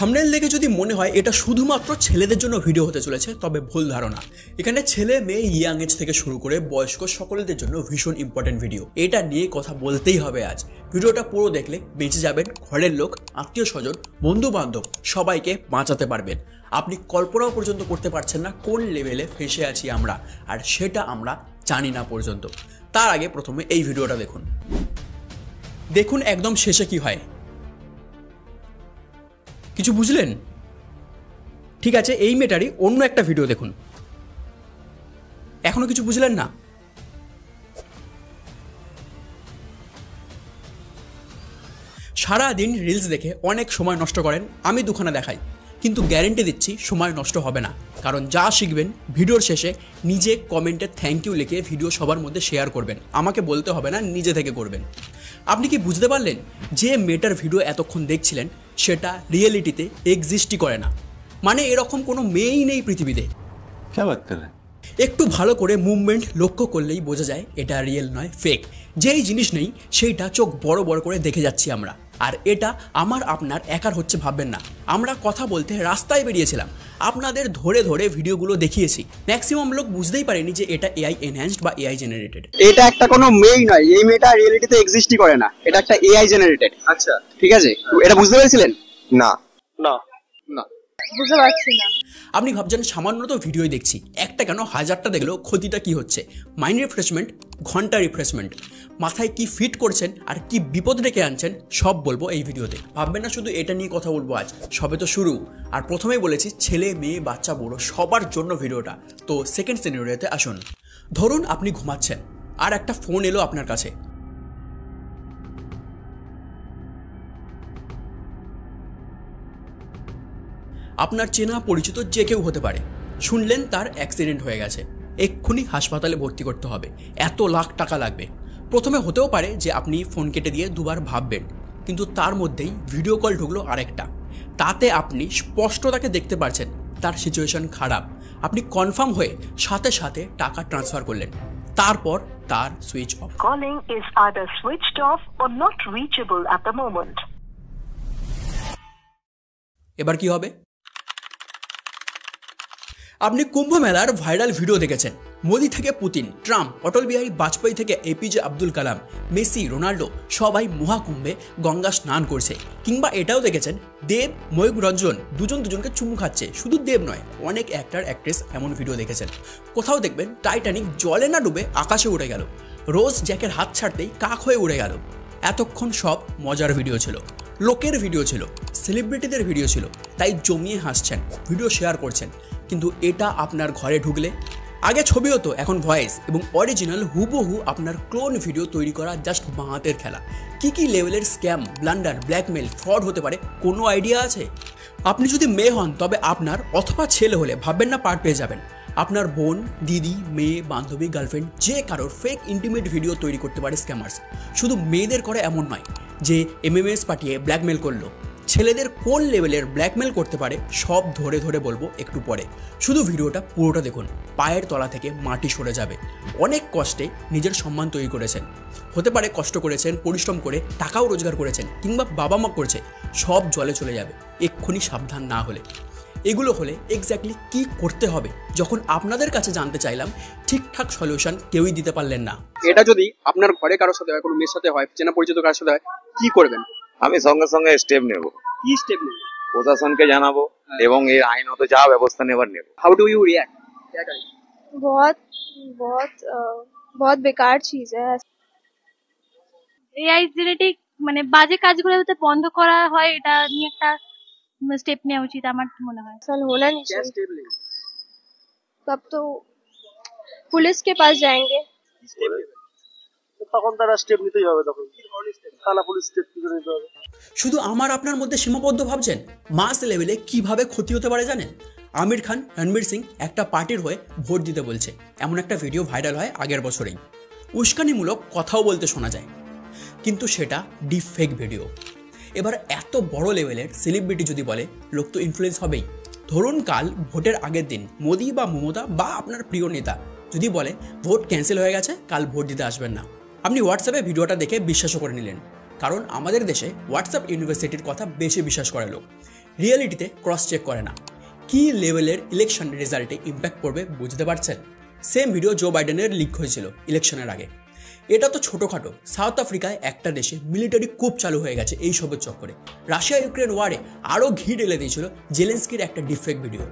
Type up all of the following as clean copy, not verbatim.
Thumbnail দেখে যদি মনে হয় এটা শুধুমাত্র ছেলেদের জন্য ভিডিও হতে চলেছে তবে ভুল ধারণা। এখানে ছেলে মেয়ে ইয়াং এজ থেকে শুরু করে বয়স্ক সকলেদের জন্য ভীষণ ইম্পর্টেন্ট ভিডিও। এটা নিয়ে কথা বলতেই হবে আজ। ভিডিওটা পুরো দেখলে বেঁচে যাবেন, ঘরের লোক, আত্মীয় স্বজন, বন্ধু বান্ধব সবাইকে বাঁচাতে পারবেন। আপনি কল্পনাও পর্যন্ত করতে পারছেন না কোন লেভেলে ফেসে আছি আমরা, আর সেটা আমরা জানি না পর্যন্ত। তার আগে প্রথমে এই ভিডিওটা দেখুন। দেখুন একদম শেষে কি হয়। কিছু বুঝলেন? ঠিক আছে, এই মেয়েটারই অন্য একটা ভিডিও দেখুন। এখনো কিছু বুঝলেন না? সারাদিন রিলস দেখে অনেক সময় নষ্ট করেন, আমি দুখানা দেখাই, কিন্তু গ্যারেন্টি দিচ্ছি সময় নষ্ট হবে না। কারণ যা শিখবেন ভিডিওর শেষে নিজে কমেন্টে থ্যাংক ইউ লিখে ভিডিও সবার মধ্যে শেয়ার করবেন। আমাকে বলতে হবে না, নিজে থেকে করবেন। আপনি কি বুঝতে পারলেন যে মেয়েটার ভিডিও এতক্ষণ দেখছিলেন সেটা রিয়েলিটিতে এক্সিস্টই করে না? মানে এরকম কোনো মেয়েই নেই পৃথিবীতে। একটু ভালো করে মুভমেন্ট লক্ষ্য করলেই বোঝা যায় এটা রিয়েল নয়, ফেক। যেই জিনিস নেই সেইটা চোখ বড় বড় করে দেখে যাচ্ছি আমরা। আর এটা আমার আপনার একার হচ্ছে ভাববেন না। আমরা কথা বলতে রাস্তায় বেরিয়েছিলাম, আপনাদের ধরে ধরে ভিডিওগুলো দেখিয়েছি। ম্যাক্সিমাম লোক বুঝতেই পারেনি যে এটা এআই এনহ্যান্সড বা এআই জেনারেটেড। এটা একটা কোনো মেয়েই নয়, এই মেয়েটা রিয়েলিটিতে এক্সিস্টই করে না, এটা একটা এআই জেনারেটেড। আচ্ছা ঠিক আছে, এটা বুঝতে পেরেছিলেন? না না না, বুঝতে পারছি না। আপনি ভাবছেন সামান্য তো ভিডিওই দেখছি, একটা কেন হাজারটা দেখলেও ক্ষতিটা কি হচ্ছে? মাইন্ড রিফ্রেশমেন্ট, ঘন্টা রিফ্রেশমেন্ট। মাথায় কি ফিট করছেন আর কি বিপদ রেখে আনছেন সব বলবো এই ভিডিওতে। ভাববেন না শুধু এটা নিয়ে কথা বলবো আজ, সবে তো শুরু। আর প্রথমেই বলেছি ছেলে মেয়ে বাচ্চা বড় সবার জন্য ভিডিওটা। তো সেকেন্ড সিনারিওতে আসুন। ধরুন আপনি ঘুমাচ্ছেন আর একটা ফোন এলো আপনার কাছে। আপনার চেনা পরিচিত যে কেউ হতে পারে। শুনলেন তার অ্যাক্সিডেন্ট হয়ে গেছে, এক্ষুনি হাসপাতালে ভর্তি করতে হবে, এত লাখ টাকা লাগবে। প্রথমে হতেও পারে যে আপনি ফোন কেটে দিয়ে দুবার ভাববেন, কিন্তু তার মধ্যেই ভিডিও কল ঢুকলো আরেকটা। তাতে আপনি স্পষ্ট তাকে দেখতে পারছেন তার সিচুয়েশন খারাপ। আপনি কনফার্ম হয়ে সাথে সাথে টাকা ট্রান্সফার করলেন, তারপর তার switch off. Calling is either switched off or not reachable at the moment. এবার কি হবে? আপনি কুম্ভ মেলার ভাইরাল ভিডিও দেখেছেন। মোদি থেকে পুতিন, ট্রাম্প, অটল বিহারী বাজপেয়ী থেকে APJ Abdul Kalam, Messi, Ronaldo সবাই মহাকুম্ভে গঙ্গা স্নান করছে। কিংবা এটাও দেখেছেন দেব, ময়ূক রঞ্জন দুজনকে চুমু খাচ্ছে। শুধু দেব নয়, অনেক অ্যাক্টর অ্যাক্ট্রেস এমন ভিডিও দেখেছেন। কোথাও দেখবেন টাইটানিক জলে না ডুবে আকাশে উড়ে গেল, রোজ জ্যাকের হাত ছাড়তেই কাক হয়ে উড়ে গেল। এতক্ষণ সব মজার ভিডিও ছিল, লোকের ভিডিও ছিল, সেলিব্রিটিদের ভিডিও ছিল, তাই জমিয়ে হাসছেন, ভিডিও শেয়ার করছেন। কিন্তু এটা আপনার ঘরে ঢুকলে, আগে ছবি হতো, এখন ভয়েস এবং অরিজিনাল হুবহু আপনার ক্লোন ভিডিও তৈরি করা জাস্ট বাঁহাতের খেলা। কি লেভেলের স্ক্যাম, ব্লান্ডার, ব্ল্যাকমেল, ফ্রড হতে পারে কোনো আইডিয়া আছে? আপনি যদি মেয়ে হন তবে আপনার, অথবা ছেলে হলে ভাববেন না পার পেয়ে যাবেন। আপনার বোন, দিদি, মেয়ে, বান্ধবী, গার্লফ্রেন্ড যে কারোর ফেক ইন্টিমেট ভিডিও তৈরি করতে পারে স্ক্যামার্স। শুধু মেয়েদের করে এমন নয় যে এমএমএস পাঠিয়ে ব্ল্যাকমেল করলো। ছেলেদের কোন লেভেলের ব্ল্যাকমেল করতে পারে সব ধরে ধরে বলবো একটু পরে। শুধু ভিডিওটা পুরোটা দেখুন, পায়ের তলা থেকে মাটি সরে যাবে। অনেক কষ্টে নিজের সম্মান তৈরি করেছেন, হতে পারে কষ্ট করেছেন, পরিশ্রম করে টাকাও রোজগার করেছেন, কিংবা বাবা মা করছে, সব জলে চলে যাবে এক্ষুনি সাবধান না হলে। এগুলো হলে এক্স্যাক্টলি কি করতে হবে যখন আপনাদের কাছে জানতে চাইলাম, ঠিকঠাক সলিউশন কেউই দিতে পারলেন না। এটা যদি আপনার ঘরে কারোর সাথে হয়, কোনো মেয়ের সাথে হয়, চেনা পরিচিত কারোর সাথে হয়, কি করবেন? আমি সঙ্গে সঙ্গে স্টেপ নেব। কি স্টেপ নেবেন? প্রশাসনকে জানাবো এবং এর আইনত যা ব্যবস্থা নেবার নেব। How do you react? क्या करें? बहुत बहुत बहुत बेकार चीज है। এআই জেনেটিক মানে বাজে কাজগুলো যাতে বন্ধ করা হয়, এটা নিয়ে একটা স্টেপ নেওয়া উচিত আমার মনে হয়। असल होना नहीं क्या चाहिए। स्टेप लेंगे? तब तो पुलिस के पास जाएंगे। स्टेप लेंगे তখন তারা স্টেপ নিতেই হবে। তখন থানা পুলিশ স্টেপ নিতে হবে। শুধু আমার আপনার মধ্যে সীমাবদ্ধ ভাবছেন? মাস লেভেলে কিভাবে ক্ষতি হতে পারে জানেন? আমির খান, রণবীর সিং একটা পার্টির হয়ে ভোট দিতে বলছে, এমন একটা ভিডিও ভাইরাল হয় আগের বছরেই। উস্কানিমূলক কথাও বলতে শোনা যায়, কিন্তু সেটা ডিপ ফেক ভিডিও। এবার এত বড় লেভেলের সেলিব্রিটি যদি বলে, লোক তো ইনফ্লুয়েন্স হবেই। ধরুন কাল ভোটের আগের দিন মোদি বা মমতা বা আপনার প্রিয় নেতা যদি বলে ভোট ক্যান্সেল হয়ে গেছে, কাল ভোট দিতে আসবেন না, আপনি হোয়াটসঅ্যাপে ভিডিওটা দেখে বিশ্বাসও করে নিলেন। কারণ আমাদের দেশে হোয়াটসঅ্যাপ ইউনিভার্সিটির কথা বেশি বিশ্বাস করে লোক। রিয়েলিটিতে ক্রস চেক করে না। কি লেভেলের ইলেকশন রেজাল্টে ইম্প্যাক্ট পড়বে বুঝতে পারছেন? সেম ভিডিও জো বাইডেনের লিক হয়েছিল ইলেকশনের আগে। এটা তো ছোটোখাটো, সাউথ আফ্রিকায় একটা দেশে মিলিটারি কুপ চালু হয়ে গেছে এইসবের চক্করে। রাশিয়া ইউক্রেন ওয়ারে আরও ঘি ঢেলে দিয়েছিল জেলেন্সকির একটা ডিফেক্ট ভিডিও।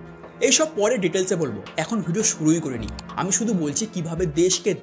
এইসব পরে ডিটেলসে বলবো, এখন ভিডিও শুরুই করিনি। আমি শুধু বলছি কিভাবে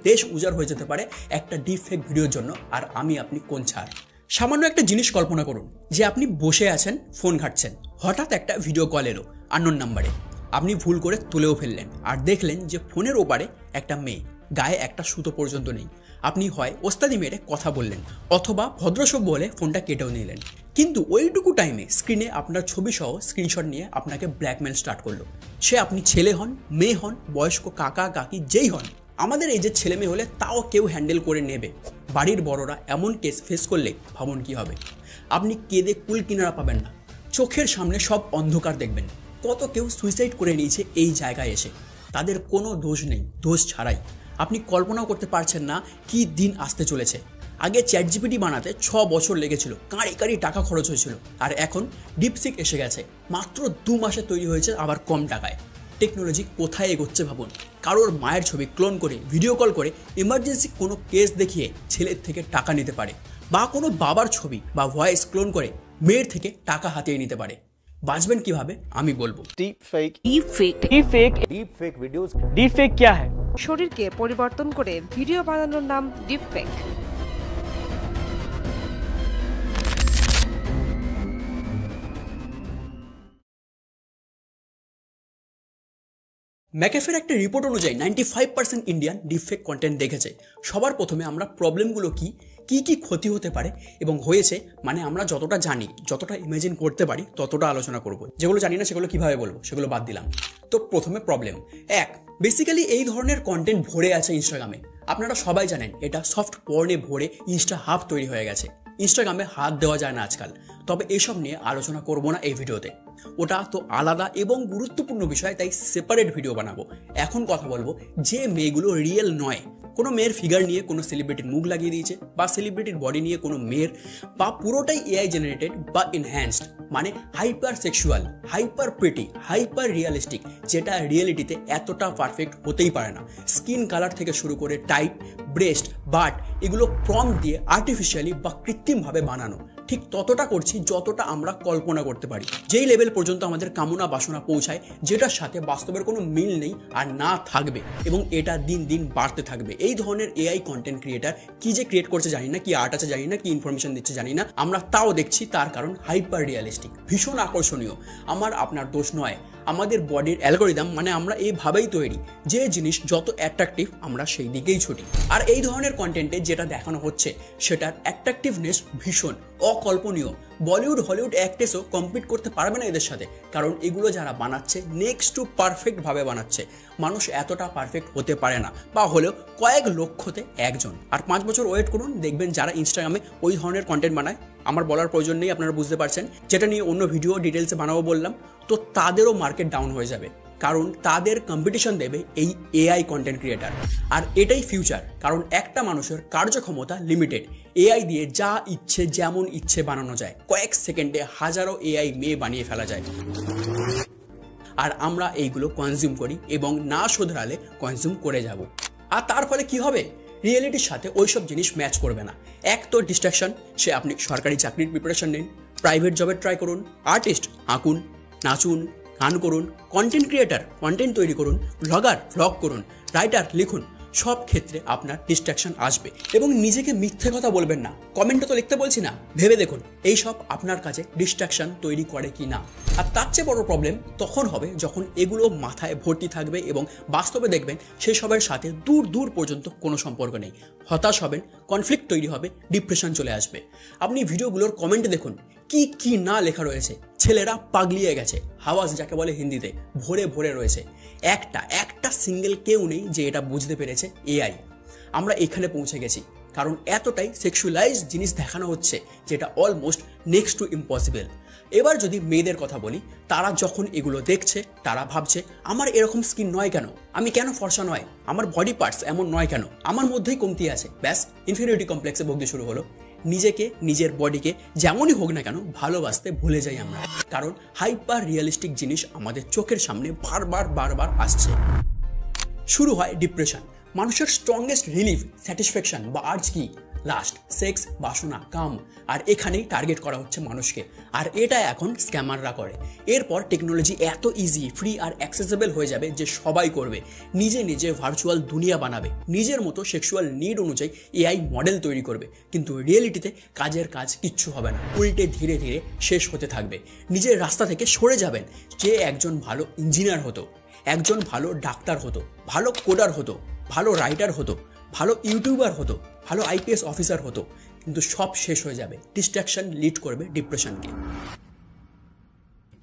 দেশ উজাড় হয়ে যেতে পারে একটা ডিফেক্ট ভিডিওর জন্য, আর আপনি কোন ছাড়। সামান্য একটা জিনিস কল্পনা করুন যে আপনি বসে আছেন, ফোন ঘাঁটছেন, হঠাৎ একটা ভিডিও কল এলো আননোন নাম্বারে। আপনি ভুল করে তুলেও ফেললেন আর দেখলেন যে ফোনের ওপারে একটা মেয়ে, গায়ে একটা সুতো পর্যন্ত নেই। আপনি হয় ওস্তাদি মেরে কথা বললেন অথবা ভদ্রসভ্য বলে ফোনটা কেটেও নিলেন। কিন্তু ওইটুকু টাইমে স্ক্রিনে আপনার ছবি সহ স্ক্রিনশট নিয়ে আপনাকে ব্ল্যাকমেল স্টার্ট করলো। সে আপনি ছেলে হন, মেয়ে হন, বয়স্ক কাকা কাকি যেই হন, আমাদের এই যে ছেলে মেয়ে হলে তাও কেউ হ্যান্ডেল করে নেবে। বাড়ির বড়রা এমন কেস ফেস করলে ভাবুন কি হবে। আপনি কেঁদে কুল কিনারা পাবেন না, চোখের সামনে সব অন্ধকার দেখবেন। কত কেউ সুইসাইড করে নিয়েছে এই জায়গায় এসে, তাদের কোনো দোষ নেই, দোষ ছাড়াই। আপনি কল্পনাও করতে পারছেন না কি দিন আসতে চলেছে। আগে চ্যাটজিপিটি বানাতে 6 বছর লেগেছিল, কাঁড়ি টাকা খরচ হয়েছিল, আর এখন ডিপসিক এসে গেছে, মাত্র 2 মাসে তৈরি হয়েছে, আবার কম টাকায়। টেকনোলজি কোথায় এগোচ্ছে ভাবুন। কারোর মায়ের ছবি ক্লোন করে ভিডিও কল করে ইমার্জেন্সি কোনো কেস দেখিয়ে ছেলের থেকে টাকা নিতে পারে, বা কোনো বাবার ছবি বা ভয়েস ক্লোন করে মেয়ের থেকে টাকা হাতিয়ে নিতে পারে। বাঁচবেন কিভাবে আমি বলবো। ডিপফেক क्या है? শরীরকে পরিবর্তন করে ভিডিও বানানোর নাম ডিপফেক। ম্যাকেফের একটা রিপোর্ট অনুযায়ী 95% ইন্ডিয়ান ডিপফেক কন্টেন্ট দেখেছে। সবার প্রথমে আমরা প্রবলেমগুলো কি ক্ষতি হতে পারে এবং হয়েছে মানে আমরা যতটা জানি, যতটা ইমাজিন করতে পারি ততটা আলোচনা করব। যেগুলো জানি না সেগুলো কিভাবে বলবো, সেগুলো বাদ দিলাম। তো প্রথমে প্রবলেম 1, বেসিক্যালি এই ধরনের কন্টেন্ট ভরে আছে ইনস্টাগ্রামে। আপনারা সবাই জানেন এটা সফট পর্নে ভরে ইনস্টা হাব তৈরি হয়ে গেছে। ইনস্টাগ্রামে হাত দেওয়া যায় না আজকাল। তবে এসব নিয়ে আলোচনা করব না এই ভিডিওতে, ওটা তো আলাদা এবং গুরুত্বপূর্ণ বিষয়, তাই সেপারেট ভিডিও বানাবো। এখন কথা বলবো যে মেয়েগুলো রিয়েল নয়, কোনো মেয়ের ফিগার নিয়ে কোনো সেলিব্রিটির মুখ লাগিয়ে দিয়েছে, বা সেলিব্রিটির বডি নিয়ে কোনো মেয়ের, বা পুরোটাই এআই জেনারেটেড বা এনহ্যান্সড, মানে hyper sexual, hyper pretty, hyper realistic, যেটা রিয়েলিটিতে এতটা পারফেক্ট হতেই পারে না। স্কিন কালার থেকে শুরু করে টাইপ, ব্রেস্ট, বাট, এগুলো প্রম্পট দিয়ে আর্টিফিশিয়ালি বা কৃত্রিমভাবে বানানো। ঠিক ততটা করছি যতটা আমরা কল্পনা করতে পারি, যেই লেভেল পর্যন্ত আমাদের কামনা বাসনা পৌঁছায়, যেটার সাথে বাস্তবের কোনো মিল নেই আর না থাকবে, এবং এটা দিন দিন বাড়তে থাকবে। এই ধরনের এআই কন্টেন্ট ক্রিয়েটার কি যে ক্রিয়েট করছে জানি না, কি আর্ট আছে জানি না, কি ইনফরমেশন দিচ্ছে জানি না, আমরা তাও দেখছি। তার কারণ হাইপার রিয়ালিস্টিক, ভীষণ আকর্ষণীয়। আপনার দোষ নয়, আমাদের বডির অ্যালগোরিদম, মানে আমরা এইভাবেই তৈরি, যে জিনিস যত অ্যাট্রাকটিভ আমরা সেই দিকেই ছুটি। আর এই ধরনের কন্টেন্টে যেটা দেখানো হচ্ছে সেটার অ্যাট্রাকটিভনেস ভীষণ অকল্পনীয়। বলিউড হলিউড অ্যাক্ট্রেসও কম্পিট করতে পারবে না এদের সাথে, কারণ এগুলো যারা বানাচ্ছে নেক্সট টু পারফেক্টভাবে বানাচ্ছে। মানুষ এতটা পারফেক্ট হতে পারে না, বা হলেও কয়েক লক্ষতে একজন। আর 5 বছর ওয়েট করুন, দেখবেন যারা ইনস্টাগ্রামে ওই ধরনের কন্টেন্ট বানায়, আমার বলার প্রয়োজন নেই, আপনারা বুঝতে পারছেন, যেটা নিয়ে অন্য ভিডিও ডিটেলসে বানাবো বললাম, তো তাদেরও মার্কেট ডাউন হয়ে যাবে, কারণ তাদের কম্পিটিশন দেবে এই এআই কন্টেন্ট ক্রিয়েটার। আর এটাই ফিউচার, কারণ একটা মানুষের কার্যক্ষমতা লিমিটেড। এআই দিয়ে যা ইচ্ছে যেমন ইচ্ছে বানানো যায়, কয়েক সেকেন্ডে হাজারো এআই মেয়ে বানিয়ে ফেলা যায়। আর আমরা এইগুলো কনজিউম করি এবং না শোধরালে কনজিউম করে যাব। আর তার ফলে কি হবে? রিয়েলিটির সাথে ওইসব জিনিস ম্যাচ করবে না। এক তো ডিস্ট্রাকশন, সে আপনি সরকারি চাকরির প্রিপারেশন নিন, প্রাইভেট জবের ট্রাই করুন, আর্টিস্ট আঁকুন, নাচুন, গান করুন, কন্টেন্ট ক্রিয়েটার কন্টেন্ট তৈরি করুন, ব্লগার ব্লগ করুন, রাইটার লিখুন, সব ক্ষেত্রে আপনার ডিস্ট্রাকশন আসবে। এবং নিজেকে মিথ্যে কথা বলবেন না, কমেন্টে তো লিখতে বলছি না, ভেবে দেখুন এইসব আপনার কাছে ডিস্ট্রাকশন তৈরি করে কি না। আর তার চেয়ে বড় প্রবলেম তখন হবে যখন এগুলো মাথায় ভর্তি থাকবে এবং বাস্তবে দেখবেন সেসবের সাথে দূর দূর পর্যন্ত কোনো সম্পর্ক নেই। হতাশ হবেন, কনফ্লিক্ট তৈরি হবে, ডিপ্রেশন চলে আসবে। আপনি ভিডিওগুলোর কমেন্টে দেখুন কি না লেখা রয়েছে। ছেলেরা পাগলিয়ে গেছে, হাওয়াজ যাকে বলে হিন্দিতে, ভরে রয়েছে। একটা সিঙ্গেল কেউ নেই যে এটা বুঝতে পেরেছে এআই। আমরা এখানে পৌঁছে গেছি কারণ এতটাই সেক্সুয়ালাইজ জিনিস দেখানো হচ্ছে, যেটা অলমোস্ট নেক্সট টু ইম্পসিবল। এবার যদি মেয়েদের কথা বলি, তারা যখন এগুলো দেখছে তারা ভাবছে আমার এরকম স্কিন নয় কেন, আমি কেন ফর্সা নয়, আমার বডি পার্টস এমন নয় কেন, আমার মধ্যেই কমতি আছে। ব্যাস, ইনফিরিয়রিটি কমপ্লেক্সে ভুগতে শুরু হলো। নিজেকে নিজের বডিকে যেমনই হোক না কেন ভালোবাসতে ভুলে যাই আমরা, কারণ হাইপার রিয়েলিস্টিক জিনিস আমাদের চোখের সামনে বারবার আসছে। শুরু হয় ডিপ্রেশন। মানুষের স্ট্রংগেস্ট রিলিফ, স্যাটিসফ্যাকশন বা আর্জ কি? লাস্ট, সেক্স, বাসনা, কাম। আর এখানেই টার্গেট করা হচ্ছে মানুষকে, আর এটা এখন স্ক্যামাররা করে। এরপর টেকনোলজি এত ইজি, ফ্রি আর অ্যাক্সেসেবল হয়ে যাবে যে সবাই করবে। নিজে ভার্চুয়াল দুনিয়া বানাবে, নিজের মতো সেক্সুয়াল নিড অনুযায়ী এআই মডেল তৈরি করবে, কিন্তু রিয়েলিটিতে কাজের কাজ কিচ্ছু হবে না, উল্টে ধীরে ধীরে শেষ হতে থাকবে। নিজের রাস্তা থেকে সরে যাবেন। যে একজন ভালো ইঞ্জিনিয়ার হতো, একজন ভালো ডাক্তার হতো, ভালো কোডার হতো, ভালো রাইটার হতো, ভালো ইউটিউবার হতো, ভালো আইপিএস অফিসার হতো, কিন্তু সব শেষ হয়ে যাবে। ডিস্ট্রাকশন লিড করবে ডিপ্রেশনকে।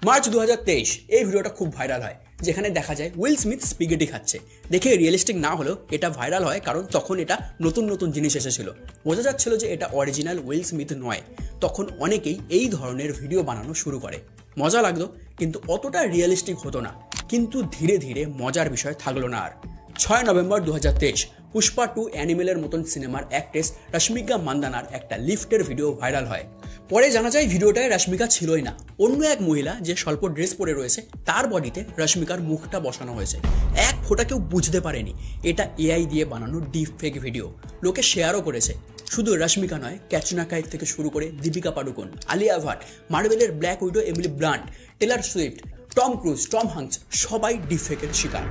মার্চ 2023 এই ভিডিওটা খুব ভাইরাল হয়, যেখানে দেখা যায় উইল স্মিথ স্পিগেটি খাচ্ছে। দেখে রিয়েলিস্টিক না হলেও এটা ভাইরাল হয় কারণ তখন এটা নতুন জিনিস এসেছিল। বোঝা যাচ্ছিল যে এটা অরিজিনাল উইল স্মিথ নয়। তখন অনেকেই এই ধরনের ভিডিও বানানো শুরু করে। মজা লাগতো, কিন্তু অতটা রিয়েলিস্টিক হতো না। কিন্তু ধীরে ধীরে মজার বিষয় থাকলো না আর। 6 নভেম্বর 2023 পুষ্পা 2 অ্যানিমেলের মতন সিনেমার অ্যাক্ট্রেস রশ্মিকা মান্দানার একটা লিফটের ভিডিও ভাইরাল হয়। পরে জানা যায় ভিডিওটায় রশ্মিকা ছিলই না, অন্য এক মহিলা যে স্বল্প ড্রেস পরে রয়েছে তার বডিতে রশ্মিকার মুখটা বসানো হয়েছে। এক ফোঁটা কেউ বুঝতে পারেনি এটা এআই দিয়ে বানানো ডিপ ফেক ভিডিও। লোকে শেয়ারও করেছে। শুধু রশ্মিকা নয়, ক্যাটরিনা কাইফ থেকে শুরু করে দীপিকা পাডুকোন, আলিয়া ভাট, মার্ভেলের black widow Emily Blunt, Taylor Swift, Tom Cruise, Tom Hanks সবাই ডিপ ফেকের শিকার।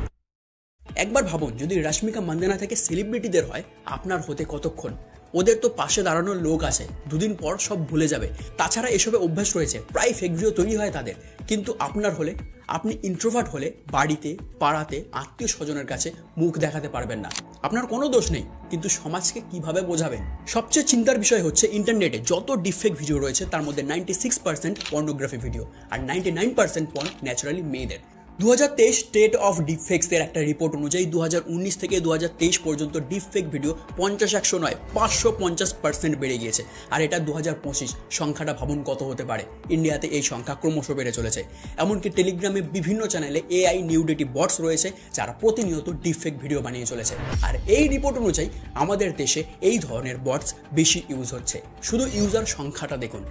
একবার ভাবুন, যদি রশ্মিকা মান্দানা থেকে সেলিব্রিটিদের হয়, আপনার হতে কতক্ষণ? ওদের তো পাশে দাঁড়ানোর লোক আছে, দুদিন পর সব ভুলে যাবে। তাছাড়া এসবে অভ্যাস রয়েছে, প্রায় ফেক ভিডিও তৈরি হয় তাদের। কিন্তু আপনার হলে, আপনি ইন্ট্রোভার্ট হলে বাড়িতে, পাড়াতে, আত্মীয় স্বজনের কাছে মুখ দেখাতে পারবেন না। আপনার কোনো দোষ নেই, কিন্তু সমাজকে কিভাবে বোঝাবেন? সবচেয়ে চিন্তার বিষয় হচ্ছে ইন্টারনেটে যত ডিফেক্ট ভিডিও রয়েছে তার মধ্যে 96% পর্নোগ্রাফি ভিডিও, আর 99% পর্ন ন্যাচারালি মেয়েদের। 2023 স্টেট অফ ডিপফেক্সের একটা রিপোর্ট অনুযায়ী 2019 থেকে 2023 পর্যন্ত ডিপফেক ভিডিও 50-100 নয় 550% বেড়ে গিয়েছে। আর এটা 2025, সংখ্যাটা ভাবুন কত হতে পারে। ইন্ডিয়াতে এই সংখ্যা ক্রমশ বেড়ে চলেছে। এমনকি টেলিগ্রামে বিভিন্ন চ্যানেলে এআই নিউডিটি বটস রয়েছে যারা প্রতিনিয়ত ডিপফেক ভিডিও বানিয়ে চলেছে। আর এই রিপোর্ট অনুযায়ী আমাদের দেশে এই ধরনের বটস বেশি ইউজ হচ্ছে। শুধু ইউজার সংখ্যাটা দেখুন।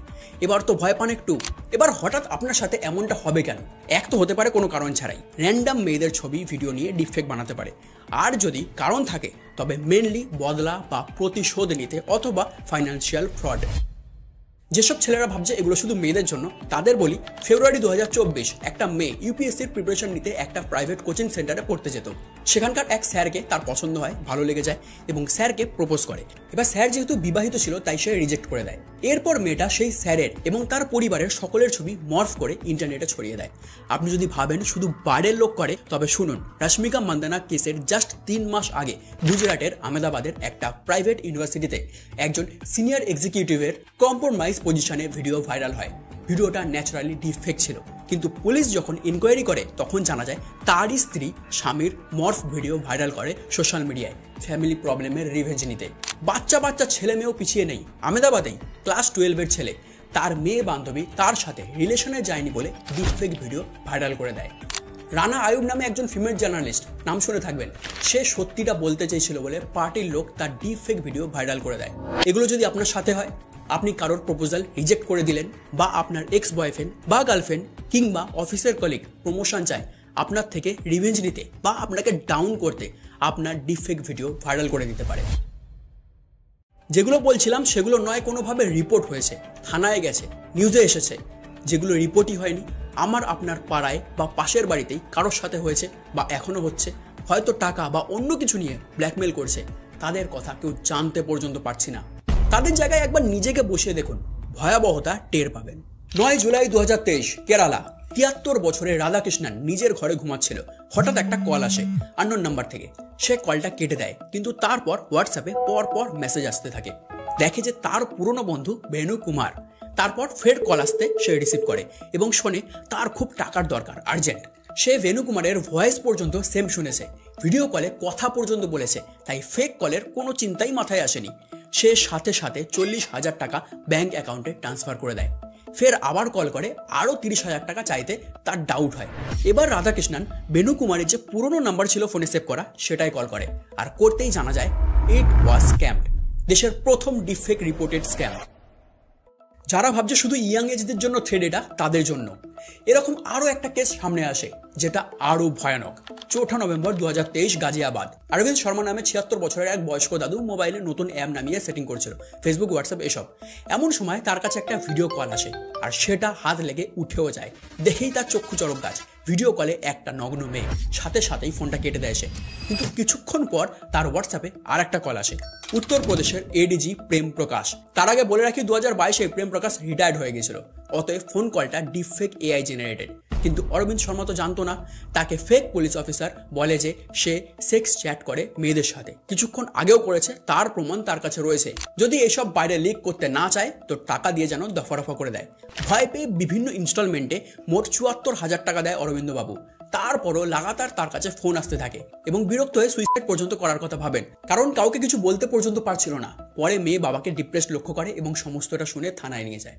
এবার তো ভয় পান একটু। এবার হঠাৎ আপনার সাথে এমনটা হবে কেন? এক তো হতে পারে কোনো কারণ ছাড়াই র্যান্ডম মেয়েদের ছবি ভিডিও নিয়ে ডিপফেক বানাতে পারে। আর যদি কারণ থাকে তবে মেনলি বদলা বা প্রতিশোধ নিতে অথবা ফাইন্যান্সিয়াল ফ্রড। যেসব ছেলেরা ভাবছে এগুলো শুধু মেয়েদের জন্য, তাদের বলি, ফেব্রুয়ারি 2024 একটা মেয়ে ইউপিএসসির প্রিপারেশন নিতে একটা প্রাইভেট কোচিং সেন্টারে পড়তে যেত। সেখানকার এক স্যারকে তার পছন্দ হয়, ভালো লেগে যায় এবং স্যারকে প্রপোজ করে। এবার স্যার যেহেতু বিবাহিত ছিল তাই সে রিজেক্ট করে দেয়। এরপর মেয়েটা সেই স্যারের এবং তার পরিবারের সকলের ছবি মর্ফ করে ইন্টারনেটে ছড়িয়ে দেয়। আপনি যদি ভাবেন শুধু বাইরের লোক করে, তবে শুনুন, রশ্মিকা মান্দানা কেসের জাস্ট 3 মাস আগে গুজরাটের আহমেদাবাদের একটা প্রাইভেট ইউনিভার্সিটিতে একজন সিনিয়র এক্সিকিউটিভের কম্প্রোমাইজ পজিশনে ভিডিও ভাইরাল হয়। ভিডিওটা ন্যাচারালি ডিফেক ছিল, কিন্তু পুলিশ যখন ইনকোয়ারি করে তখন জানা যায় তারই স্ত্রী স্বামীর মর্ফ ভিডিও ভাইরাল করে সোশ্যাল মিডিয়ায় ফ্যামিলি প্রবলেমের রিভেঞ্জ নিতে। বাচ্চা ছেলে মেয়েও পিছিয়ে নেই। আহমেদাবাদেই ক্লাস 12-এর ছেলে তার মেয়ে বান্ধবী তার সাথে রিলেশনে যায়নি বলে ডিফেক ভিডিও ভাইরাল করে দেয়। রানা আয়ুব নামে একজন ফিমেল জার্নালিস্ট, নাম শুনে থাকবেন, সে সত্যিটা বলতে চেয়েছিল বলে পার্টির লোক তার ডিফেক ভিডিও ভাইরাল করে দেয়। এগুলো যদি আপনার সাথে হয়, আপনি কারোর প্রপোজাল রিজেক্ট করে দিলেন, বা আপনার এক্স বয়ফ্রেন্ড বা গার্লফ্রেন্ড কিংবা অফিসের কলিগ প্রমোশন চায় আপনার থেকে রিভেঞ্জ নিতে বা আপনাকে ডাউন করতে, আপনার ডিফেক ভিডিও ভাইরাল করে দিতে পারে। যেগুলো বলছিলাম সেগুলো নয় কোনোভাবে রিপোর্ট হয়েছে, থানায় গেছে, নিউজে এসেছে। যেগুলো রিপোর্টই হয়নি, আমার আপনার পাড়ায় বা পাশের বাড়িতেই কারোর সাথে হয়েছে বা এখনো হচ্ছে, হয়তো টাকা বা অন্য কিছু নিয়ে ব্ল্যাকমেল করছে, তাদের কথা কেউ জানতে পর্যন্ত পারছি না। তাদের জায়গায় একবার নিজেকে বসিয়ে দেখুন, ভয়াবহতা টের পাবেন। 9 জুলাই 2023 কেরালা, 73 বছরের রাধাকৃষ্ণন নিজের ঘরে ঘুমাচ্ছিল। হঠাৎ একটা কল আসে আননোন নাম্বার থেকে। সে কলটা কেটে দেয়, কিন্তু তারপর হোয়াটসঅ্যাপে পরপর মেসেজ আসতে থাকে। দেখে যে তার পুরনো বন্ধু বেনু কুমার। তারপর ফের কল আসতে সে রিসিভ করে এবং শোনে তার খুব টাকার দরকার, আর্জেন্ট। সে বেনু কুমারের ভয়েস পর্যন্ত সেম শুনেছে, ভিডিও কলে কথা পর্যন্ত বলেছে, তাই ফেক কলের কোনো চিন্তাই মাথায় আসেনি। সে সাথে সাথে 40,000 টাকা ব্যাংক অ্যাকাউন্টে ট্রান্সফার করে দেয়। ফের আবার কল করে, আরও 30,000 টাকা চাইতে তার ডাউট হয়। এবার রাধাকৃষ্ণন বেনু কুমারের যে পুরনো নাম্বার ছিল ফোনে সেভ করা, সেটাই কল করে, আর করতেই জানা যায় ইট ওয়াজ স্ক্যামড। দেশের প্রথম ডিপফেক রিপোর্টেড স্ক্যাম। যারা ভাবছে শুধু ইয়াং এজদের জন্য থ্রেড, এটা তাদের জন্য। এরকম আরো একটা কেস সামনে আসে যেটা আরো ভয়ানক। 4 নভেম্বর 2023 গাজিয়াবাদ। অরবিন্দ শর্মা নামে 76 বছরের এক বয়স্ক দাদু মোবাইলে নতুন অ্যাপ নামিয়ে সেটিং করছিল, ফেসবুক, হোয়াটসঅ্যাপ এসব। এমন সময় তার কাছে একটা ভিডিও কল আসে, আর সেটা হাত লেগে উঠেও যায়। দেখেই তার চক্ষু চড়ক গাছ। ভিডিও কলে একটা নগ্ন মেয়ে, সাথে সাথেই ফোনটা কেটে দেয় সে। কিন্তু কিছুক্ষণ পর তার হোয়াটসঅ্যাপে আর একটা কল আসে, উত্তরপ্রদেশের এডিজি প্রেম প্রকাশ। তার আগে বলে রাখি 2022-এ প্রেম প্রকাশ রিটায়ার্ড হয়ে গেছিল, অতএব ফোন কলটা ডিপফেক এআই জেনারেটেড। কিন্তু অরবিন্দ শর্মা তো জানতো না। তাকে ফেক পুলিশ অফিসার বলে যে সে সেক্স চ্যাট করে মেয়েদের সাথে, কিছুক্ষণ আগেও করেছে, তার প্রমাণ তার কাছে রয়েছে। যদি এসব বাইরে লিক করতে না চায় তো টাকা দিয়ে যেন দফারফা করে দেয়। ভয় পেয়ে বিভিন্ন ইনস্টলমেন্টে মোট 74,000 টাকা দেয় অরবিন্দ বাবু। তারপরও লাগাতার তার কাছে ফোন আসতে থাকে এবং বিরক্ত হয়ে সুইসাইড পর্যন্ত করার কথা ভাবেন, কারণ কাউকে কিছু বলতে পর্যন্ত পারছিল না। পরে মেয়ে বাবাকে ডিপ্রেসড লক্ষ্য করে এবং সমস্তটা শুনে থানায় নিয়ে যায়।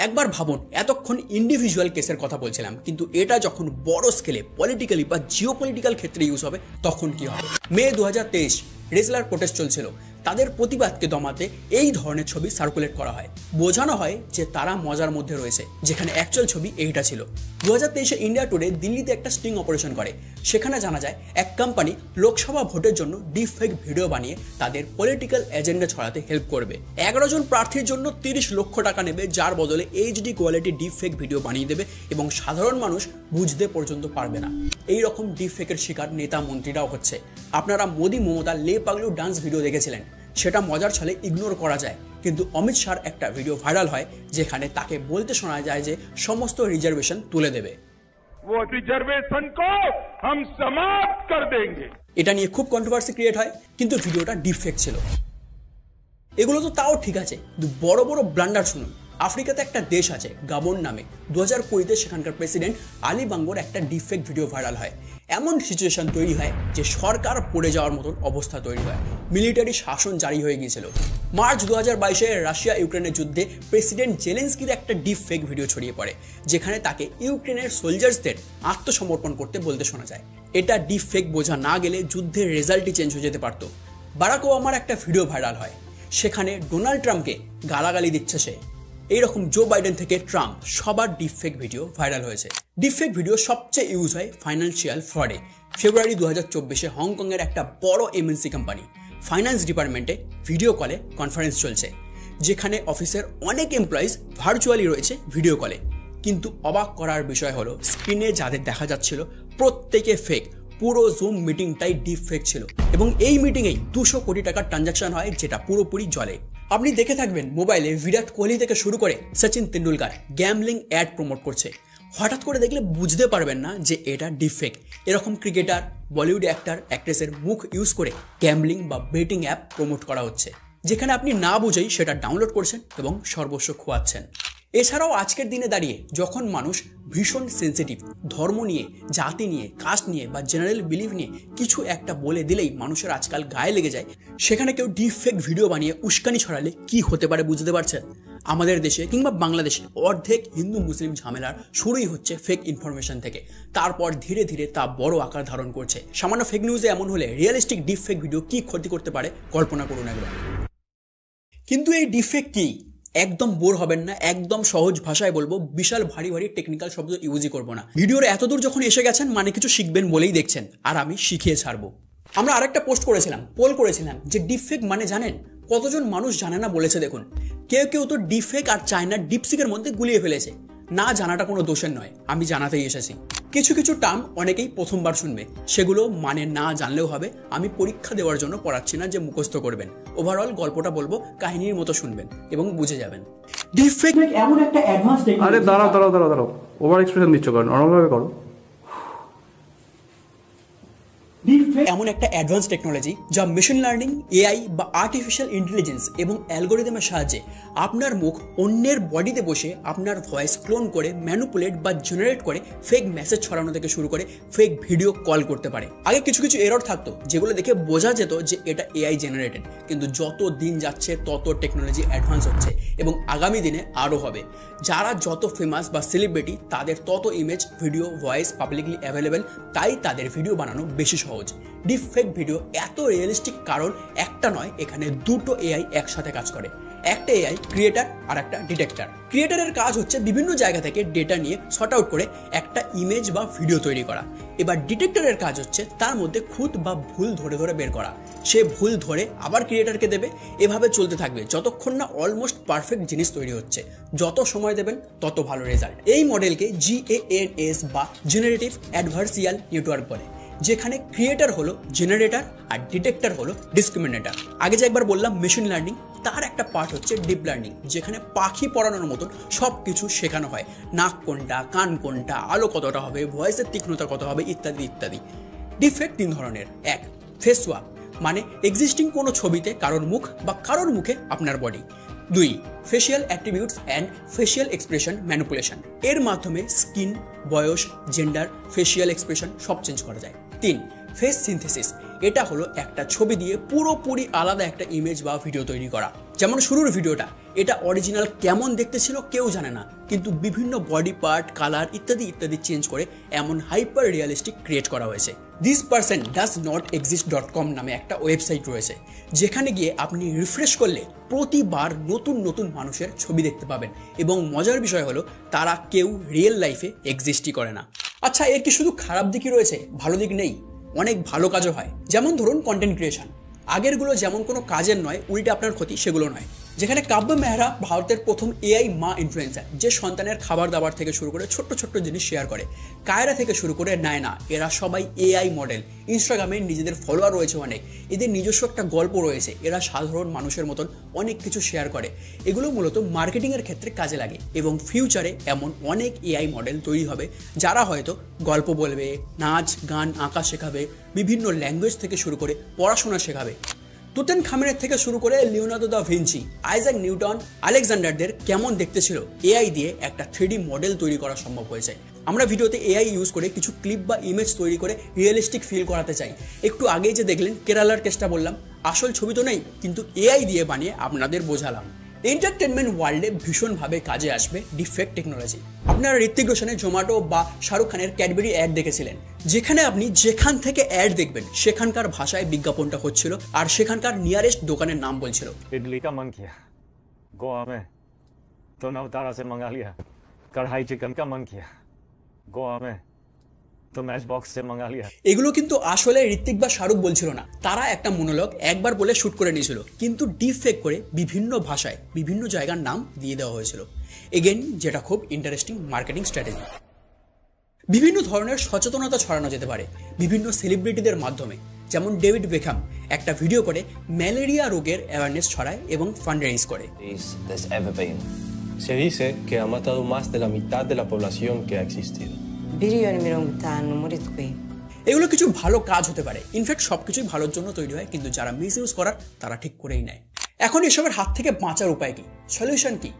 একবার ভাবুন, এতক্ষণ ইন্ডিভিজুয়াল কেসের কথা বলছিলাম, কিন্তু এটা যখন বড় স্কেলে পলিটিক্যালি বা জিওপলিটিক্যাল ক্ষেত্রে ইউজ হবে তখন কি হবে। মে 2023 রেসলার প্রোটেস্ট চলছিল। তাদের প্রতিবাদকে দমাতে এই ধরনের ছবি সার্কুলেট করা হয়, বোঝানো হয় যে তারা মজার মধ্যে রয়েছে, যেখানে অ্যাকচুয়াল ছবি এইটা ছিল। 2023-এ ইন্ডিয়া টুডে দিল্লিতে একটা স্টিং অপারেশন করে। সেখানে জানা যায় এক কোম্পানি লোকসভা ভোটের জন্য ডিপফেক ভিডিও বানিয়ে তাদের পলিটিক্যাল এজেন্ডা ছড়াতে হেল্প করবে। 11 জন প্রার্থীর জন্য 30 লক্ষ টাকা নেবে, যার বদলে এইচডি কোয়ালিটি ডিপফেক ভিডিও বানিয়ে দেবে এবং সাধারণ মানুষ বুঝতে পর্যন্ত পারবে না। এই রকম ডিপফেকের শিকার নেতা মন্ত্রীরাও হচ্ছে। আপনারা মোদি মমতা লে পাগলু ডান্স ভিডিও দেখেছিলেন, সেটা মজার ছলে ইগনোর করা যায়, কিন্তু অমিত শাহর একটা ভিডিও ভাইরাল হয় যেখানে তাকে বলতে শোনা যায় যে সমস্ত রিজার্ভেশন তুলে দেবে। এটা নিয়ে খুব কন্ট্রোভার্সি ক্রিয়েট হয়, কিন্তু ভিডিওটা ডিপফেক ছিল। এগুলো তো তাও ঠিক আছে, কিন্তু বড় বড় ব্লান্ডার শুনুন। আফ্রিকাতে একটা দেশ আছে গাবন নামে। 2020-তে সেখানকার প্রেসিডেন্ট আলী বাঙ্গোর একটা ডিপফেক ভিডিও ভাইরাল হয়। এমন সিচুয়েশন তৈরি হয় যে সরকার পড়ে যাওয়ার মতন অবস্থা তৈরি হয়, মিলিটারি শাসন জারি হয়ে গিয়েছিল। মার্চ 2022-এ রাশিয়া ইউক্রেনের যুদ্ধে প্রেসিডেন্ট জেলেন্সকির একটা ডিপফেক ভিডিও ছড়িয়ে পড়ে, যেখানে তাকে ইউক্রেনের সোলজার্সদের আত্মসমর্পণ করতে বলতে শোনা যায়। এটা ডিপফেক বোঝা না গেলে যুদ্ধের রেজাল্টই চেঞ্জ হয়ে যেতে পারত। বারাক ওবামার একটা ভিডিও ভাইরাল হয়, সেখানে ডোনাল্ড ট্রাম্পকে গালাগালি দিচ্ছে সে। এইরকম জো বাইডেন থেকে ট্রাম্প সবার ডিপফেক ভিডিও ভাইরাল হয়েছে। ডিপফেক ভিডিও সবচেয়ে ইউজ হয় ফাইন্যান্সিয়াল ফ্রডে। ফেব্রুয়ারি 2024-এ হংকংয়ের একটা বড় এমএনসি কোম্পানি ফাইন্যান্স ডিপার্টমেন্টে ভিডিও কলে কনফারেন্স চলছে, যেখানে অফিসের অনেক এমপ্লয়িজ ভার্চুয়ালি রয়েছে ভিডিও কলে। কিন্তু অবাক করার বিষয় হলো স্ক্রিনে যাদের দেখা যাচ্ছিল প্রত্যেকে ফেক। পুরো জুম মিটিংটাই ডিপফেক ছিল এবং এই মিটিংয়েই 200 কোটি টাকার ট্রানজাকশন হয়, যেটা পুরোপুরি জলে। আপনি দেখে থাকবেন মোবাইলে বিরাট কোহলি থেকে শুরু করে Sachin Tendulkar gambling ad promote করছে। হঠাৎ করে দেখলে বুঝতে পারবেন না যে এটা ডিপফেক। এরকম ক্রিকেটার, বলিউড অ্যাক্টর, অ্যাক্ট্রেসের মুখ ইউজ করে গ্যাম্বলিং বা বেটিং অ্যাপ প্রমোট করা হচ্ছে, যেখানে আপনি না বুঝেই সেটা ডাউনলোড করছেন এবং সর্বস্ব খোয়াচ্ছেন। এছাড়াও আজকের দিনে দাঁড়িয়ে যখন মানুষ ভীষণ সেন্সিটিভ, ধর্ম নিয়ে, জাতি নিয়ে, কাস্ট নিয়ে বা জেনারেল বিলিভ নিয়ে কিছু একটা বলে দিলেই মানুষের আজকাল গায়ে লেগে যায়, সেখানে কেউ ডিপফেক ভিডিও বানিয়ে উস্কানি ছড়ালে কি হতে পারে বুঝতে পারছেন? আমাদের দেশে কিংবা বাংলাদেশে অর্ধেক হিন্দু মুসলিম ঝামেলার শুরুই হচ্ছে ফেক ইনফরমেশন থেকে, তারপর ধীরে ধীরে তা বড় আকার ধারণ করছে। সামান্য ফেক নিউজে এমন হলে রিয়েলিস্টিক ডিপফেক ভিডিও কি ক্ষতি করতে পারে কল্পনা করুন একবার। কিন্তু এই ডিপফেক কি? একদম বোর হবেন না, একদম সহজ ভাষায় বলবো, বিশাল ভারী ভারী টেকনিক্যাল শব্দ ইউজই করবো না। ভিডিওর এতদূর যখন এসে গেছেন মানে কিছু শিখবেন বলেই দেখছেন, আর আমি শিখিয়ে ছাড়বো। আমরা আরেকটা পোস্ট করেছিলাম, পোল করেছিলাম যে ডিপফেক মানে জানেন? কতজন মানুষ জানে না বলেছে দেখুন। কেউ কেউ তো ডিপফেক আর চায়নার ডিপসিকের মধ্যে গুলিয়ে ফেলেছে। না জানাটা কোনো দোষের নয়, আমি জানাতেই এসেছি। কিছু কিছু টার্ম অনেকেই প্রথমবার শুনবে, সেগুলো মানে না জানলেও হবে। আমি পরীক্ষা দেওয়ার জন্য পড়াচ্ছি না যে মুখস্থ করবেন। ওভারঅল গল্পটা বলবো, কাহিনীর মতো শুনবেন এবং বুঝে যাবেন। ডিপফেক এমন একটা অ্যাডভান্স টেকনোলজি। আরে দাঁড়াও, ওভার এক্সপ্রেশন দিচ্ছ কারণ নরমালভাবে করো। এমন একটা অ্যাডভান্স টেকনোলজি যা মেশিন লার্নিং, এআই বা আর্টিফিশিয়াল ইন্টেলিজেন্স এবং অ্যালগোরিদমের সাহায্যে আপনার মুখ অন্যের বডিতে বসে আপনার ভয়েস ক্লোন করে ম্যানিপুলেট বা জেনারেট করে ফেক মেসেজ ছড়ানো থেকে শুরু করে ফেক ভিডিও কল করতে পারে। আগে কিছু কিছু এরর থাকতো যেগুলো দেখে বোঝা যেত যে এটা এআই জেনারেটেড, কিন্তু যত দিন যাচ্ছে তত টেকনোলজি অ্যাডভান্স হচ্ছে এবং আগামী দিনে আরও হবে। যারা যত ফেমাস বা সেলিব্রিটি তাদের তত image, video, voice publicly available, তাই তাদের ভিডিও বানানো বেশি সহজ। ডিপ ফেক ভিডিও এত রিয়েলিস্টিক কারণ একটা নয়, এখানে দুটো এআই একসাথে কাজ করে। একটা এআই ক্রিয়েটার আর একটা ডিটেক্টর। ক্রিয়েটারের কাজ হচ্ছে বিভিন্ন জায়গা থেকে ডেটা নিয়ে সর্ট আউট করে একটা ইমেজ বা ভিডিও তৈরি করা। এবার ডিটেক্টরের কাজ হচ্ছে তার মধ্যে খুঁত বা ভুল ধরে ধরে বের করা। সে ভুল ধরে আবার ক্রিয়েটারকে দেবে, এভাবে চলতে থাকবে যতক্ষণ না অলমোস্ট পারফেক্ট জিনিস তৈরি হচ্ছে। যত সময় দেবেন তত ভালো রেজাল্ট। এই মডেলকে GANS বা জেনারেটিভ অ্যাডভার্সিয়াল নেটওয়ার্ক বলে, যেখানে ক্রিয়েটার হলো জেনারেটর আর ডিটেক্টর হলো ডিসক্রিমিনেটর। আগে যে একবার বললাম মেশিন লার্নিং, তার একটা পার্ট হচ্ছে ডিপ লার্নিং, যেখানে পাখি পড়ানোর মতন সব কিছু শেখানো হয়। নাক কোনটা, কান কোনটা, আলো কতটা হবে, ভয়েসের তীক্ষ্ণতা কত হবে, ইত্যাদি ইত্যাদি। ডিফেক্ট 3 ধরনের। 1, ফেস সোয়াপ, মানে এক্সিস্টিং কোনো ছবিতে কারোর মুখ বা কারোর মুখে আপনার body. 2, facial attributes and facial expression manipulation, এর মাধ্যমে স্কিন, বয়স, জেন্ডার, ফেশিয়াল এক্সপ্রেশন সব চেঞ্জ করা যায়। 3, ফেস সিনথেসিস, এটা হলো একটা ছবি দিয়ে পুরোপুরি আলাদা একটা ইমেজ বা ভিডিও তৈরি করা। যেমন শুরুর ভিডিওটা, এটা অরিজিনাল কেমন দেখতে ছিল কেউ জানে না, কিন্তু বিভিন্ন বডি পার্ট, কালার ইত্যাদি ইত্যাদি চেঞ্জ করে এমন হাইপার রিয়ালিস্টিক ক্রিয়েট করা হয়েছে। thispersondoesnotexist.com নামে একটা ওয়েবসাইট রয়েছে, যেখানে গিয়ে আপনি রিফ্রেশ করলে প্রতিবার নতুন নতুন মানুষের ছবি দেখতে পাবেন, এবং মজার বিষয় হলো তারা কেউ রিয়েল লাইফে এক্সিস্টই করে না। আচ্ছা, এর কি শুধু খারাপ দিকই রয়েছে, ভালো দিক নেই? অনেক ভালো কাজও হয়। যেমন ধরুন কন্টেন্ট ক্রিয়েশন, আগেরগুলো যেমন কোনো কাজের নয়, উল্টে আপনার ক্ষতি, সেগুলো নয়। যেখানে কাব্য মেহরা ভারতের প্রথম এআই মা ইনফ্লুয়েন্সার, যে সন্তানের খাবার দাবার থেকে শুরু করে ছোট্ট ছোট্ট জিনিস শেয়ার করে। কায়রা থেকে শুরু করে নায়না, এরা সবাই এআই মডেল। ইনস্টাগ্রামে নিজেদের ফলোয়ার রয়েছে অনেক, এদের নিজস্ব একটা গল্প রয়েছে, এরা সাধারণ মানুষের মতন অনেক কিছু শেয়ার করে। এগুলো মূলত মার্কেটিংয়ের ক্ষেত্রে কাজে লাগে, এবং ফিউচারে এমন অনেক এআই মডেল তৈরি হবে যারা হয়তো গল্প বলবে, নাচ, গান, আঁকা শেখাবে, বিভিন্ন ল্যাঙ্গুয়েজ থেকে শুরু করে পড়াশোনা শেখাবে। তুতেনখামেনের থেকে শুরু করে Leonardo da Vinci, Isaac Newton, আলেকজান্ডারদের কেমন দেখতে ছিল, এআই দিয়ে একটা 3D মডেল তৈরি করা সম্ভব হয়েছে। আমরা ভিডিওতে এআই ইউজ করে কিছু ক্লিপ বা ইমেজ তৈরি করে রিয়েলিস্টিক ফিল করাতে চাই। একটু আগেই যে দেখলেন কেরালার কেসটা বললাম, আসল ছবি তো নেই, কিন্তু এআই দিয়ে বানিয়ে আপনাদের বোঝালাম। এন্টারটেনমেন্ট ওয়ার্ল্ডে ভীষণভাবে কাজে আসবে ডিফেক্ট টেকনোলজি। আপনারা ঋত্বিক রোশনের জোম্যাটো বা শাহরুখ খানের ক্যাডবেরি অ্যাড দেখেছিলেন, যেখানে আপনি যেখান থেকে অ্যাড দেখবেন সেখানকার ভাষায় বিজ্ঞাপনটা হচ্ছিল, আর সেখানকার নিয়ারেস্ট দোকানের নাম বলছিল। इडली का मन किया गोवा में तो नवतारा से मंगा लिया। कढ़ाई चिकन का मन किया गोवा में तो मैच बॉक्स से मंगा लिया। এগুলো কিন্তু আসলে ঋত্বিক বা শাহরুখ বলছিল না, তারা একটা মনোলগ একবার বলে শুট করে নিয়েছিল, কিন্তু ডিপ ফেক করে বিভিন্ন ভাষায় বিভিন্ন জায়গার নাম দিয়ে দেওয়া হয়েছিল। এগেন, যেটা খুব ইন্টারেস্টিং মার্কেটিং স্ট্র্যাটেজি। বিভিন্ন ধরনের সচেতনতা ছড়ানো যেতে পারে বিভিন্ন সেলিব্রিটিদের মাধ্যমে। যেমন ডেভিড বেকহাম একটা ভিডিও করে ম্যালেরিয়া রোগের অ্যাওয়ারনেস ছড়ায় এবং ফান্ড রেইজ করে। Se dice que ha matado más de la mitad de la población que ha existido. এগুলো কিছু ভালো কাজ হতে পারে, ইনফ্যাক্ট সবকিছুই ভালোর জন্য তৈরি হয়, কিন্তু যারা মিস ইউজ করার তারা ঠিক করেই নেয়। এখন এসবের হাত থেকে বাঁচার উপায় কি, সলিউশন কি?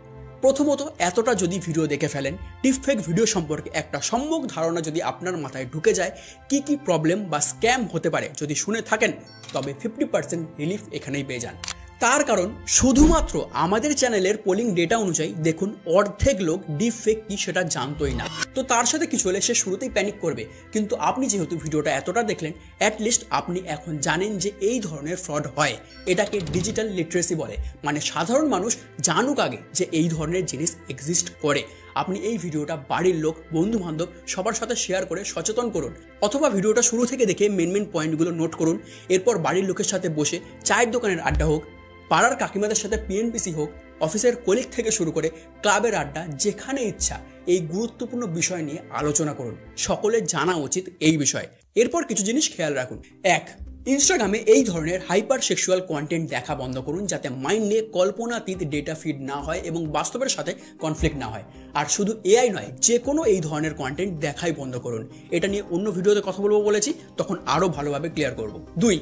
প্রথমত, এতটা যদি ভিডিও দেখে ফেলেন, ডিপফেক ভিডিও সম্পর্কে একটা সম্যক ধারণা যদি আপনার মাথায় ঢুকে যায়, কি কি প্রবলেম বা স্ক্যাম হতে পারে যদি শুনে থাকেন, তবে 50% রিলিফ এখানেই পেয়ে যান। তার কারণ শুধুমাত্র আমাদের চ্যানেলের পোলিং ডেটা অনুযায়ী দেখুন অর্ধেক লোক ডিপ ফেক কি সেটা জানতোই না। তো তার সাথে কিছু হলে সে শুরুতেই প্যানিক করবে, কিন্তু আপনি যেহেতু ভিডিওটা এতটা দেখলেন, অ্যাটলিস্ট আপনি এখন জানেন যে এই ধরনের ফ্রড হয়। এটাকে ডিজিটাল লিটারেসি বলে, মানে সাধারণ মানুষ জানুক আগে যে এই ধরনের জিনিস এক্সিস্ট করে। আপনি এই ভিডিওটা বাড়ির লোক, বন্ধু বান্ধব সবার সাথে শেয়ার করে সচেতন করুন, অথবা ভিডিওটা শুরু থেকে দেখে মেন পয়েন্টগুলো নোট করুন। এরপর বাড়ির লোকের সাথে বসে চায়ের দোকানের আড্ডা হোক, পাড়ার কাকিমাদের সাথে পিএনপিসি হোক, অফিসের কলিগ থেকে শুরু করে ক্লাবের আড্ডা, যেখানে ইচ্ছা এই গুরুত্বপূর্ণ বিষয় নিয়ে আলোচনা করুন। সকলের জানা উচিত এই বিষয়। এরপর কিছু জিনিস খেয়াল রাখুন। 1, ইনস্টাগ্রামে এই ধরনের হাইপার সেক্সুয়াল কন্টেন্ট দেখা বন্ধ করুন, যাতে মাইন্ডে কল্পনাতীত ডেটা ফিড না হয় এবং বাস্তবের সাথে কনফ্লিক্ট না হয়। আর শুধু এআই নয়, যে কোনো এই ধরনের কন্টেন্ট দেখাই বন্ধ করুন। এটা নিয়ে অন্য ভিডিওতে কথা বলবো বলেছি, তখন আরও ভালোভাবে ক্লিয়ার করব। 2,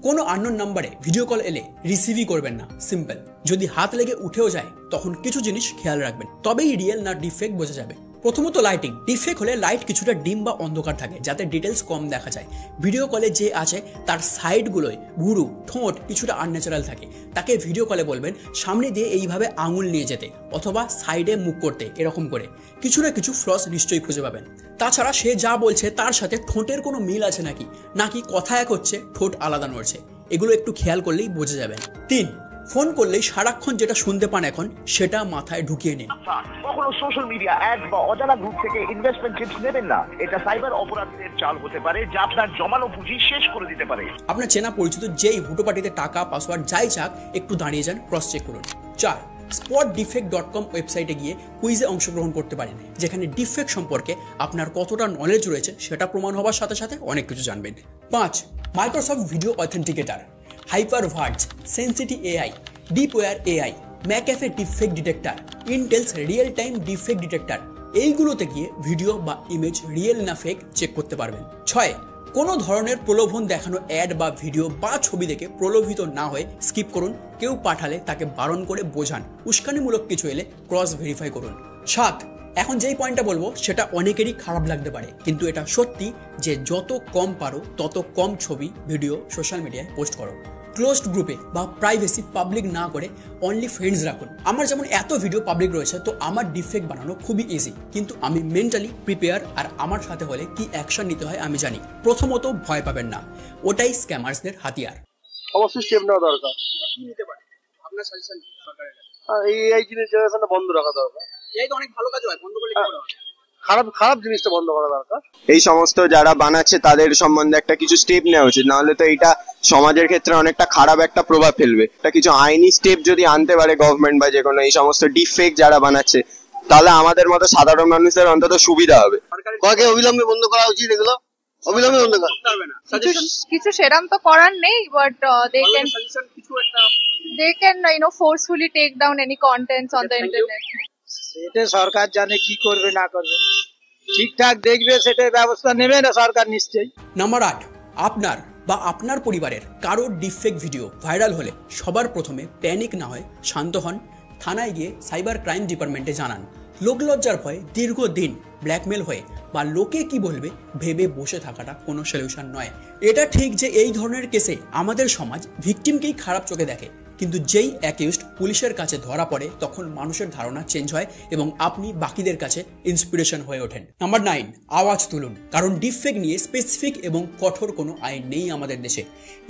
কোনো আননোন নাম্বারে ভিডিও কল এলে রিসিভই করবেন না। সিম্পল। যদি হাত লেগে উঠেও যায়, তখন কিছু জিনিস খেয়াল রাখবেন, তবেই রিয়েল না ডিফেক্ট বোঝা যাবে। প্রথমত লাইটিং। ডিফেক্ট হলে লাইট কিছুটা ডিম বা অন্ধকার থাকে যাতে ডিটেলস কম দেখা যায়। ভিডিও কলে যে আছে তার সাইডগুলোয় ভুরু ঠোঁট কিছুটা আনন্যাচারাল থাকে, তাকে ভিডিও কলে বলবেন সামনে দিয়ে এইভাবে আঙুল নিয়ে যেতে অথবা সাইডে মুখ করতে, এরকম করে কিছু না কিছু ফ্লস নিশ্চয়ই খুঁজে পাবেন। তাছাড়া সে যা বলছে তার সাথে ঠোঁটের কোনো মিল আছে নাকি কথা এক হচ্ছে ঠোঁট আলাদা নড়ছে, এগুলো একটু খেয়াল করলেই বোঝা যাবেন। 3, ফোন করলেই সারাক্ষণ যেটা শুনতে পান এখন সেটা মাথায় ঢুকিয়ে নিন। কখনো সোশ্যাল মিডিয়া অ্যাড বা অজানা গ্রুপ থেকে ইনভেস্টমেন্ট টিপস নেবেন না, এটা সাইবার অপরাধীদের চাল হতে পারে যা আপনার জমানো পুঁজি শেষ করে দিতে পারে। আপনার চেনা পরিচিত যেই হুটোপাটিতে টাকা পাসওয়ার্ড যাই চাক একটু দাঁড়িয়ে যান, ক্রস চেক করুন। 4, spotdefect.com ওয়েবসাইটে গিয়ে কুইজে অংশগ্রহণ করতে পারেন, যেখানে ডিফেক্ট সম্পর্কে আপনার কতটা নলেজ রয়েছে সেটা প্রমাণ হওয়ার সাথে সাথে অনেক কিছু জানবেন। 5, Microsoft video authenticator, Hyperverge, Sensity AI, Deepware AI, McAfee deepfake detector, Intel's real time deepfake detector, এইগুলোতে গিয়ে ভিডিও বা ইমেজ রিয়েল না ফেক চেক করতে পারবেন। 6, কোনো ধরনের প্রলোভন দেখানো অ্যাড বা ভিডিও বা ছবি দেখে প্রলোভিত না হয়ে স্কিপ করুন। কেউ পাঠালে তাকে বারণ করে বোঝান, উস্কানিমূলক কিছু এলে ক্রস ভেরিফাই করুন। 7, এখন যেই পয়েন্টটা বলবো সেটা অনেকেরই খারাপ লাগতে পারে, কিন্তু এটা সত্যি যে যত কম পারো তত কম ছবি ভিডিও সোশ্যাল মিডিয়ায় পোস্ট করো। ক্লোজড গ্রুপে বা প্রাইভেসি পাবলিক না করে অনলি ফ্রেন্ডস রাখুন। আমার যেমন এত ভিডিও পাবলিক রয়েছে তো আমার ডিফেক্ট বানানো খুবই ইজি, কিন্তু আমি মেন্টালি প্রিপেয়ার আর আমার সাথে হলে কি অ্যাকশন নিতে হয় আমি জানি। প্রথমত ভয় পাবেন না, ওটাই স্ক্যামার্সদের হাতিয়ার। অবশ্যই স্টেপ নেওয়া দরকার। কি নিতে পারে আপনার সাজেশন? এই জিনিস জেনারেশনটা বন্ধ রাখা দরকার। এই তো অনেক ভালো কাজ হয়, বন্ধ করলে কি হবে? খারাপ জিনিসটা বন্ধ করা দরকার। এই সমস্ত যারা বানাচ্ছে তাদের সম্বন্ধে একটা কিছু স্টেপ নেওয়া উচিত, নাহলে তো এটা সমাজের ক্ষেত্রে অনেকটা খারাপ একটা প্রভাব ফেলবে। এটা কিছু আইনি স্টেপ যদি আনতে পারে গভর্নমেন্ট বা যে কোনো এই সমস্ত ডিফেক্ট যারা বানাচ্ছে, তাহলে আমাদের মতো সাধারণ মানুষদের অন্তত সুবিধা হবে। কয়েকে অবিলম্বে বন্ধ করা উচিত, এগুলো অবিলম্বে বন্ধ করতে হবে না। কিছু সেরকম তো করার নেই, but they can forcefully take down any contents on the internet. সেটা সরকার জানে কি করবে না করবে, ঠিকঠাক দেখবে সেটা ব্যবস্থা নেবে না সরকার নিশ্চয়ই। নাম্বার 8, আপনার বা আপনার পরিবারের কারোর ডিফেক্ট ভিডিও ভাইরাল হলে সবার প্রথমে প্যানিক না হয় শান্ত হন, থানায় গিয়ে সাইবার ক্রাইম ডিপার্টমেন্টে জানান। লোকলজ্জার ভয়ে দীর্ঘদিন ব্ল্যাকমেল হয়ে বা লোকে কি বলবে ভেবে বসে থাকাটা কোনো সলিউশন নয়। এটা ঠিক যে এই ধরনের কেসে আমাদের সমাজ ভিকটিমকেই খারাপ চোখে দেখে, কিন্তু যেই অ্যাকিউজড পুলিশের কাছে ধরা পড়ে তখন মানুষের ধারণা চেঞ্জ হয় এবং আপনি বাকিদের কাছে ইন্সপিরেশন হয়ে ওঠেন। নাম্বার 9, আওয়াজ তুলুন, কারণ ডিফেক্ট নিয়ে স্পেসিফিক এবং কঠোর কোনো আইন নেই আমাদের দেশে।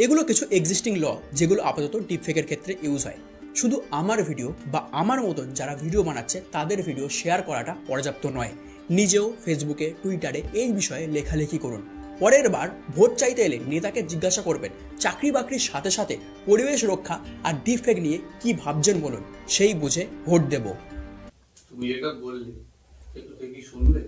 এগুলো কিছু এক্সিস্টিং ল যেগুলো আপাতত ডিফেক্টের ক্ষেত্রে ইউজ হয়। শুধু আমার ভিডিও বা আমার মতন যারা ভিডিও বানাচ্ছে তাদের ভিডিও শেয়ার করাটা পর্যাপ্ত নয়। নিজেও ফেসবুকে টুইটারে এই বিষয়ে লেখালেখি করুন। পরের বার ভোট চাইতে এলে নেতাকে জিজ্ঞাসা করবেন চাকরি বাকরির সাথে সাথে পরিবেশ রক্ষা আর ডিফেক্ট নিয়ে কি ভাবছেন বলুন, সেই বুঝে ভোট দেব। তুমি এটা বললে একটু কি শুনলে?